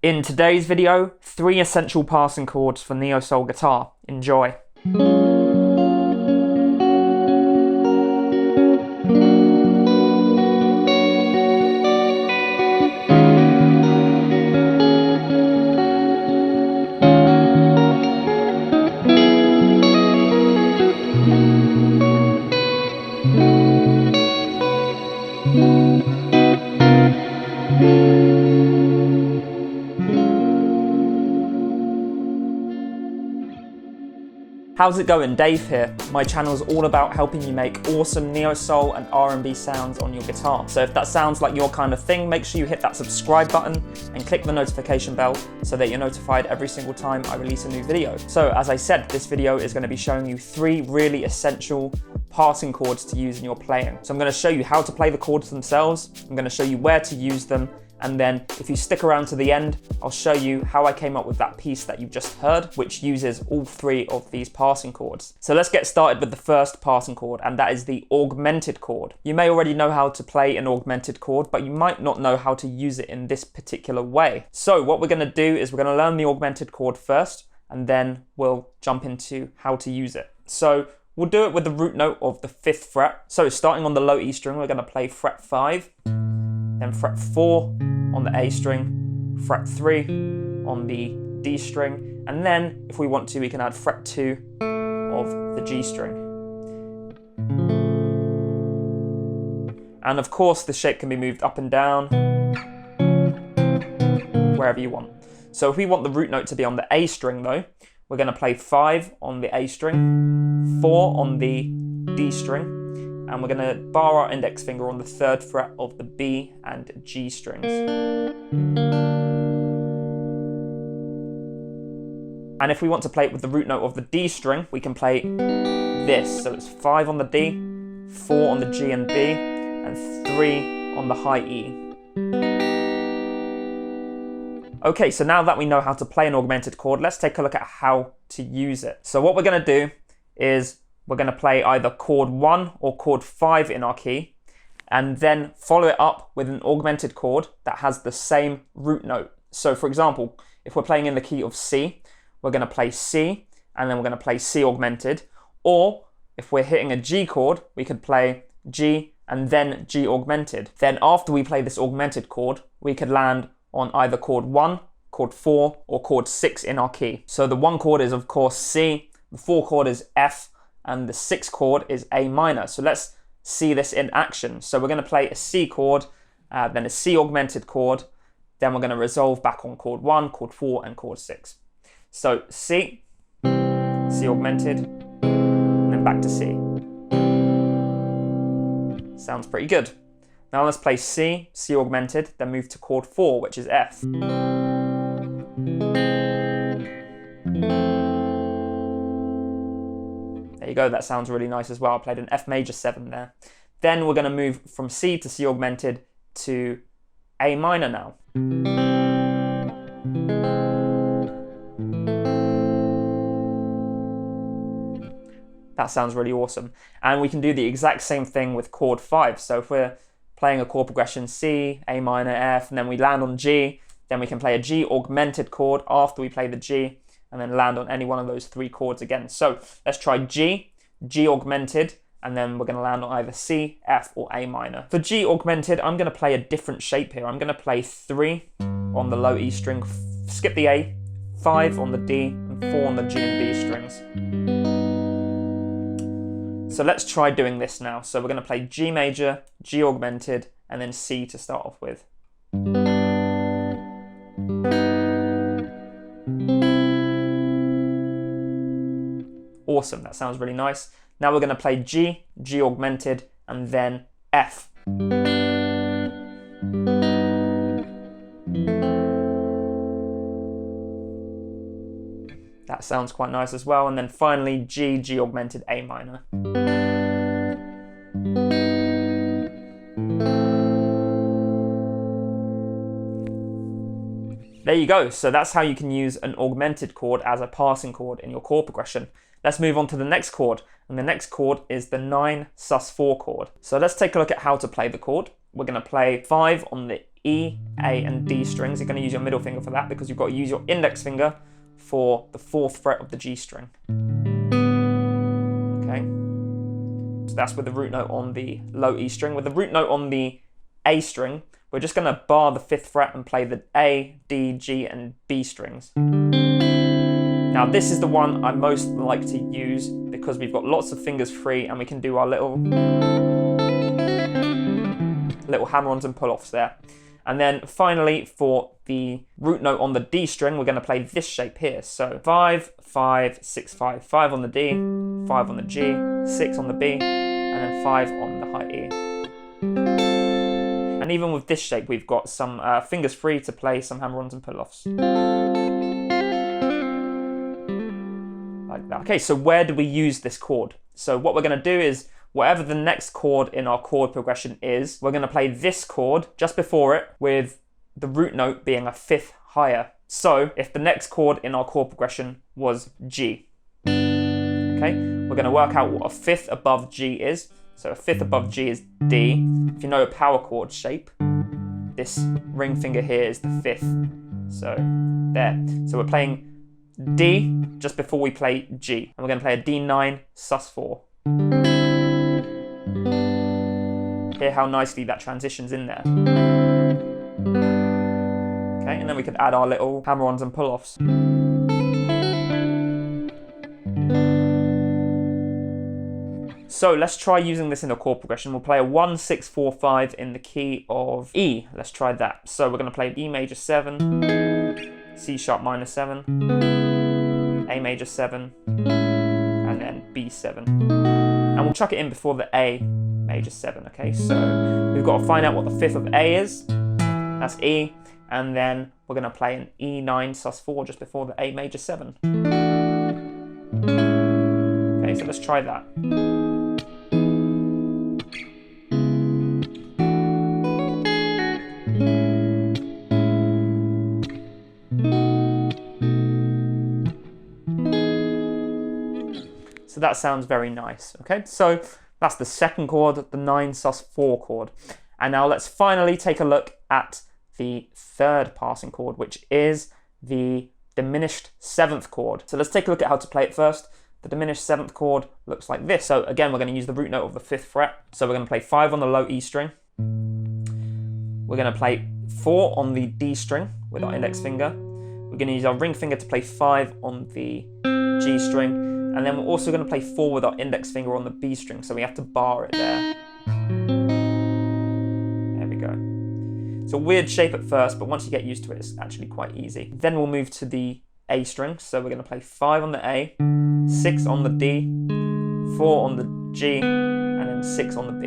In today's video, 3 essential passing chords for neosoul guitar. Enjoy. How's it going? Dave here. My channel is all about helping you make awesome neo-soul and R&B sounds on your guitar. So if that sounds like your kind of thing, make sure you hit that subscribe button and click the notification bell so that you're notified every single time I release a new video. So as I said, this video is going to be showing you 3 really essential passing chords to use in your playing. So I'm going to show you how to play the chords themselves, I'm going to show you where to use them, and then if you stick around to the end, I'll show you how I came up with that piece that you've just heard, which uses all 3 of these passing chords. So let's get started with the first passing chord, and that is the augmented chord. You may already know how to play an augmented chord, but you might not know how to use it in this particular way. So what we're going to do is we're going to learn the augmented chord first, and then we'll jump into how to use it. So we'll do it with the root note of the 5th fret. So starting on the low E string, we're going to play fret 5, then fret 4 on the A string, fret 3 on the D string, and then if we want to, we can add fret 2 of the G string. And of course, the shape can be moved up and down, wherever you want. So if we want the root note to be on the A string though, we're going to play 5 on the A string, 4 on the D string, and we're going to bar our index finger on the 3rd fret of the B and G strings. And if we want to play it with the root note of the D string, we can play this. So it's 5 on the D, 4 on the G and B, and 3 on the high E. Okay, so now that we know how to play an augmented chord, let's take a look at how to use it. So what we're going to do is we're going to play either chord 1 or chord 5 in our key, and then follow it up with an augmented chord that has the same root note. So for example, if we're playing in the key of C, we're going to play C, and then we're going to play C augmented. Or if we're hitting a G chord, we could play G and then G augmented. Then after we play this augmented chord, we could land on either chord 1, chord 4, or chord 6 in our key. So the 1 chord is of course C, the 4 chord is F, and the 6th chord is A minor. So let's see this in action. So we're going to play a C chord, then a C augmented chord, then we're going to resolve back on chord 1, chord 4, and chord 6. So C, C augmented, and then back to C. Sounds pretty good. Now let's play C, C augmented, then move to chord 4, which is F. There you go, that sounds really nice as well. I played an F major 7 there. Then we're going to move from C to C augmented to A minor now. That sounds really awesome. And we can do the exact same thing with chord 5. So if we're playing a chord progression C, A minor, F, and then we land on G, then we can play a G augmented chord after we play the G, and then land on any one of those 3 chords again. So let's try G, G augmented, and then we're going to land on either C, F, or A minor. For G augmented, I'm going to play a different shape here. I'm going to play 3 on the low E string, skip the A, 5 on the D, and 4 on the G and B strings. So let's try doing this now. So we're going to play G major, G augmented, and then C to start off with. Awesome, that sounds really nice. Now we're going to play G, G augmented, and then F. That sounds quite nice as well. And then finally G, G augmented, A minor. There you go. So that's how you can use an augmented chord as a passing chord in your chord progression. Let's move on to the next chord. And the next chord is the 9 sus4 chord. So let's take a look at how to play the chord. We're going to play 5 on the E, A, and D strings. You're going to use your middle finger for that because you've got to use your index finger for the 4th fret of the G string. Okay, so that's with the root note on the low E string. With the root note on the A string, we're just going to bar the 5th fret and play the A, D, G, and B strings. Now this is the one I most like to use because we've got lots of fingers free and we can do our little hammer-ons and pull-offs there. And then finally, for the root note on the D string, we're going to play this shape here. So 5, 5, 6, 5. 5 on the D, 5 on the G, 6 on the B, and then 5 on the high E. And even with this shape, we've got some fingers free to play some hammer-ons and pull-offs. Like that. Okay, so where do we use this chord? So what we're going to do is, whatever the next chord in our chord progression is, we're going to play this chord just before it with the root note being a 5th higher. So if the next chord in our chord progression was G, okay, we're going to work out what a 5th above G is. So a 5th above G is D. If you know a power chord shape, this ring finger here is the 5th. So there. So we're playing D just before we play G. And we're going to play a D9 sus4. Hear how nicely that transitions in there. Okay, and then we could add our little hammer-ons and pull-offs. So let's try using this in a chord progression. We'll play a 1, 6, 4, 5 in the key of E. Let's try that. So we're going to play E major 7, C sharp minor 7, A major 7, and then B7. And we'll chuck it in before the A major 7, okay? So we've got to find out what the 5th of A is. That's E. And then we're going to play an E9 sus4 just before the A major 7. Okay, so let's try that. So that sounds very nice, okay? So that's the second chord, the 9 sus4 chord. And now let's finally take a look at the third passing chord, which is the diminished 7th chord. So let's take a look at how to play it first. The diminished 7th chord looks like this. So again, we're going to use the root note of the 5th fret. So we're going to play 5 on the low E string. We're going to play 4 on the D string with our index finger. We're going to use our ring finger to play 5 on the G string. And then we're also going to play 4 with our index finger on the B string, so we have to bar it there. There we go. It's a weird shape at first, but once you get used to it, it's actually quite easy. Then we'll move to the A string, so we're going to play 5 on the A, 6 on the D, 4 on the G, and then 6 on the B.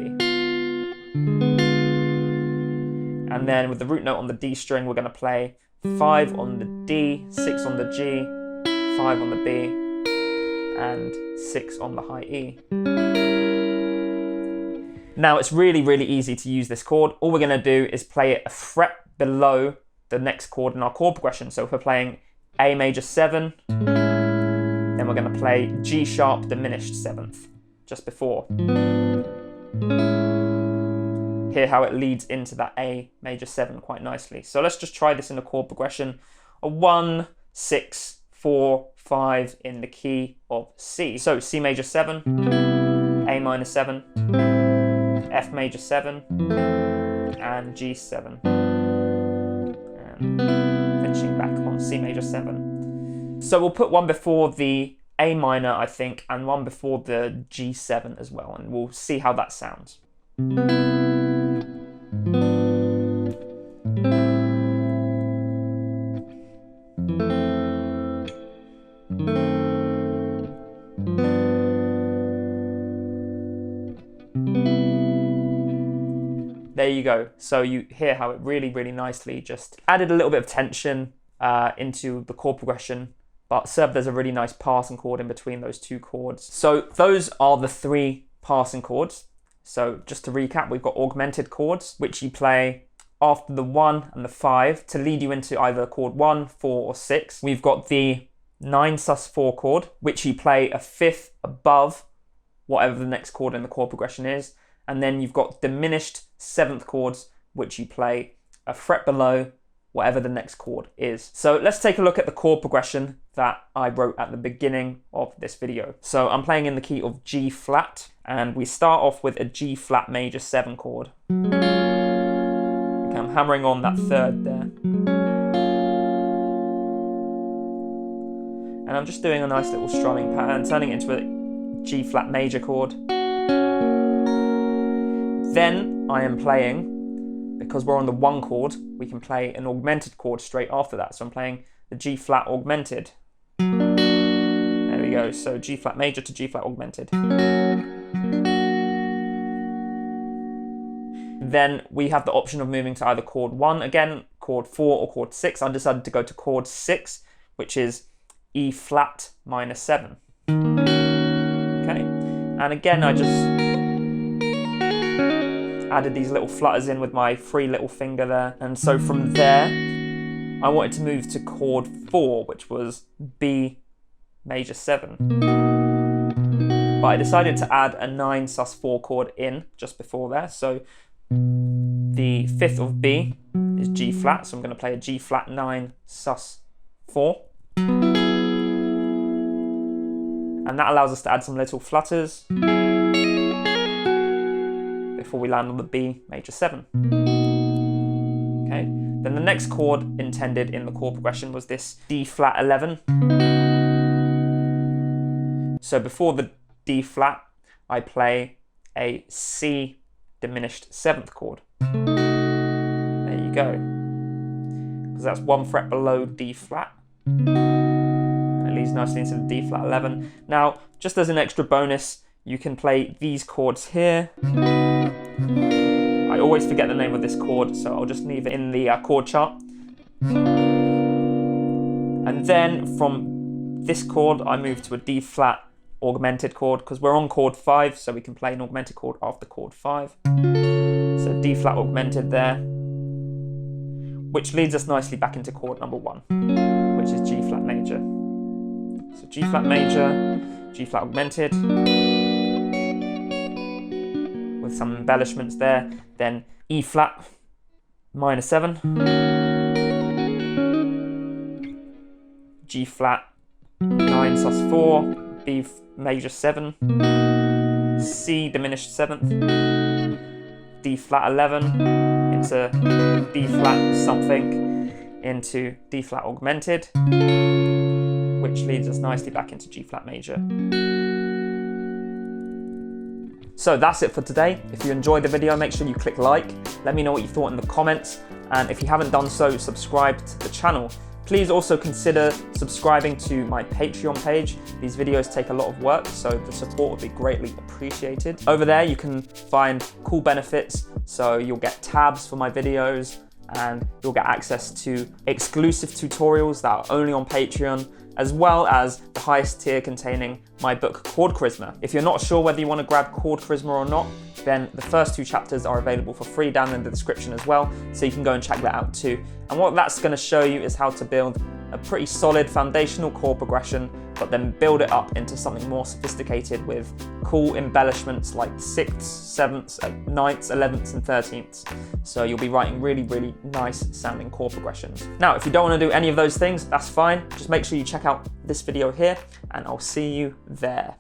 And then with the root note on the D string, we're going to play 5 on the D, 6 on the G, 5 on the B, and 6 on the high E. Now it's really, really easy to use this chord. All we're going to do is play it a fret below the next chord in our chord progression. So if we're playing A major 7, then we're going to play G sharp diminished 7th, just before. Hear how it leads into that A major 7 quite nicely. So let's just try this in a chord progression. A 1, 6, 4, 5 in the key of C. So C major 7, A minor 7, F major 7, and G7. And finishing back on C major 7. So we'll put one before the A minor, I think, and one before the G7 as well, and we'll see how that sounds. There you go. So you hear how it really, really nicely just added a little bit of tension into the chord progression, but served as a really nice passing chord in between those two chords. So those are the 3 passing chords. So just to recap, we've got augmented chords, which you play after the 1 and the 5 to lead you into either chord 1, 4, or 6. We've got the 9 sus4 chord, which you play a 5th above whatever the next chord in the chord progression is. And then you've got diminished 7th chords, which you play a fret below whatever the next chord is. So let's take a look at the chord progression that I wrote at the beginning of this video. So I'm playing in the key of G flat, and we start off with a G flat major 7 chord. Okay, I'm hammering on that 3rd there. And I'm just doing a nice little strumming pattern, turning it into a G flat major chord. Then I am playing, because we're on the 1 chord, we can play an augmented chord straight after that. So I'm playing the G flat augmented. There we go, so G flat major to G flat augmented. Then we have the option of moving to either chord 1 again, chord 4 or chord 6. I decided to go to chord 6, which is E flat minor 7. Okay, and again I just added these little flutters in with my free little finger there. And so from there, I wanted to move to chord 4, which was B major 7. But I decided to add a 9 sus4 chord in just before there. So the 5th of B is G flat, so I'm going to play a G flat 9 sus4. And that allows us to add some little flutters before we land on the B major 7. Okay, then the next chord intended in the chord progression was this D flat 11. So before the D flat, I play a C diminished 7th chord. There you go, because that's 1 fret below D flat. It leads nicely into the D flat 11. Now, just as an extra bonus, you can play these chords here. I always forget the name of this chord, so I'll just leave it in the chord chart. And then from this chord, I move to a D flat augmented chord, because we're on chord 5, so we can play an augmented chord after chord 5. So D flat augmented there, which leads us nicely back into chord number 1, which is G flat major. So G flat major, G flat augmented, with some embellishments there. Then E flat minor 7, G flat 9 sus4, B major 7, C diminished 7th, D flat 11 into D flat something, into D flat augmented, which leads us nicely back into G flat major. So that's it for today. If you enjoyed the video, make sure you click like. Let me know what you thought in the comments. And if you haven't done so, subscribe to the channel. Please also consider subscribing to my Patreon page. These videos take a lot of work, so the support would be greatly appreciated. Over there, you can find cool benefits. So you'll get tabs for my videos, and you'll get access to exclusive tutorials that are only on Patreon, as well as the highest tier containing my book Chord Charisma. If you're not sure whether you want to grab Chord Charisma or not, then the first 2 chapters are available for free down in the description as well, so you can go and check that out too. And what that's going to show you is how to build a pretty solid foundational chord progression, but then build it up into something more sophisticated with cool embellishments like 6th, 7th, 9th, 11th and 13th. So you'll be writing really, really nice sounding chord progressions. Now, if you don't want to do any of those things, that's fine. Just make sure you check out this video here, and I'll see you there.